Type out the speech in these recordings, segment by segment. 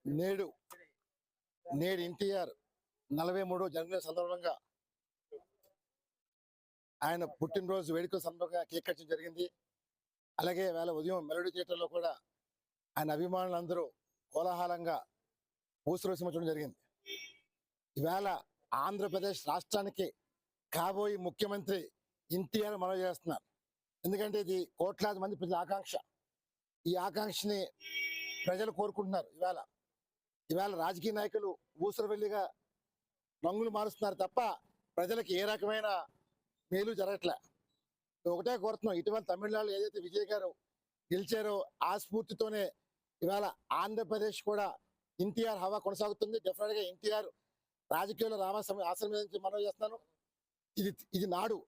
నేడు నేడు ఎన్టీఆర్ 43 జన్మదిన సందర్భంగా ఆయన పుట్టినరోజు వేడుకల సందర్భంగా కేక్ కటింగ్ జరిగింది. అలాగే వేళ ఉదయం మెలోడీ థియేటర్లో కూడా ఆయన అభిమానులందరూ కోలాహలంగా పూసరోసించడం జరిగింది. ఈవేళ ఆంధ్రప్రదేశ్ రాష్ట్రానికి కాబోయే ముఖ్యమంత్రి ఎన్టీఆర్ మనవి చేస్తున్నారు. ఎందుకంటే ఇది కోట్లాది మంది ప్రజల ఆకాంక్ష. ఈ ఆకాంక్షని ప్రజలు కోరుకుంటున్నారు. ఈవేళ రాజకీయ నాయకులు ఊసరవెల్లిగా రంగులు మారుస్తున్నారు తప్ప ప్రజలకు ఏ రకమైన మేలు జరగట్లే. ఒకటే కోరుతున్నాం, ఇటీవల తమిళనాడులో ఏదైతే విజయ్ గారు గెలిచారో ఆ స్ఫూర్తితోనే ఇవాళ ఆంధ్రప్రదేశ్ కూడా ఎన్టీఆర్ హవా కొనసాగుతుంది. డెఫినెట్గా ఎన్టీఆర్ రాజకీయాల్లో రావాల్సిన ఆశ్రమించి మనవి చేస్తున్నాను. ఇది నాడు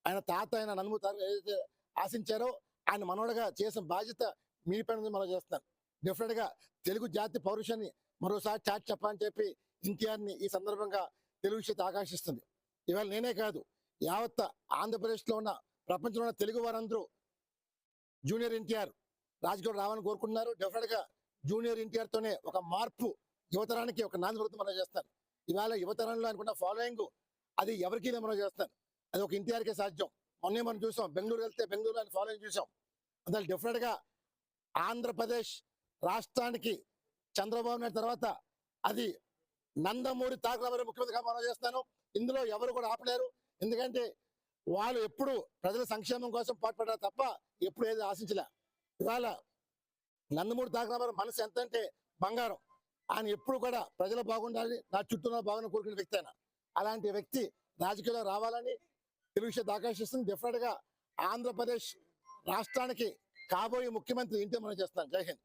ఆయన తాత ఆయన నందమూరి ఏదైతే ఆశించారో ఆయన మనవడగా చేసిన బాధ్యత మీ పైన మనం చేస్తున్నాను. డెఫినెట్గా తెలుగు జాతి పౌరుషాన్ని మరోసారి చాటి చెప్పాలని చెప్పి ఎన్టీఆర్ని ఈ సందర్భంగా తెలుగు చేతి ఆకాంక్షిస్తుంది. ఇవాళ నేనే కాదు, యావత్ ఆంధ్రప్రదేశ్లో ఉన్న ప్రపంచంలో ఉన్న తెలుగు వారందరూ జూనియర్ ఎన్టీఆర్ రాజకీయాలు రావాలని కోరుకుంటున్నారు. డెఫినెట్గా జూనియర్ ఎన్టీఆర్తోనే ఒక మార్పు యువతరానికి ఒక నాంది వృత్తి మనం చేస్తారు. ఇవాళ యువతరంలో అనుకున్న ఫాలోయింగ్ అది ఎవరికి మనం చేస్తారు, అది ఒక ఎన్టీఆర్కే సాధ్యం. మొన్నే మనం చూసాం, బెంగళూరు వెళ్తే బెంగళూరు అని ఫాలోయింగ్ చూసాం. అందువల్ల డెఫినెట్గా ఆంధ్రప్రదేశ్ రాష్ట్రానికి చంద్రబాబు నాయుడు తర్వాత అది నందమూరి తారక రామారావు ముఖ్యమంత్రిగా మనం చేస్తాను. ఇందులో ఎవరు కూడా ఆపలేరు. ఎందుకంటే వాళ్ళు ఎప్పుడు ప్రజల సంక్షేమం కోసం పాటుపడ్డారు తప్ప ఎప్పుడు ఏది ఆశించలే. ఇవాళ నందమూరి తారక రామారావు మనసు ఎంత అంటే బంగారం. ఆయన ఎప్పుడు కూడా ప్రజలు బాగుండాలి, నా చుట్టూ బాగుండాలని కోరుకునే వ్యక్తి ఆయన. అలాంటి వ్యక్తి రాజకీయాల్లో రావాలని తెలుగు విషయం ఆకాంక్షిస్తుంది. డెఫినెట్గా ఆంధ్రప్రదేశ్ రాష్ట్రానికి కాబోయే ముఖ్యమంత్రి ఏంటో మనం చేస్తాం. జై హింద్.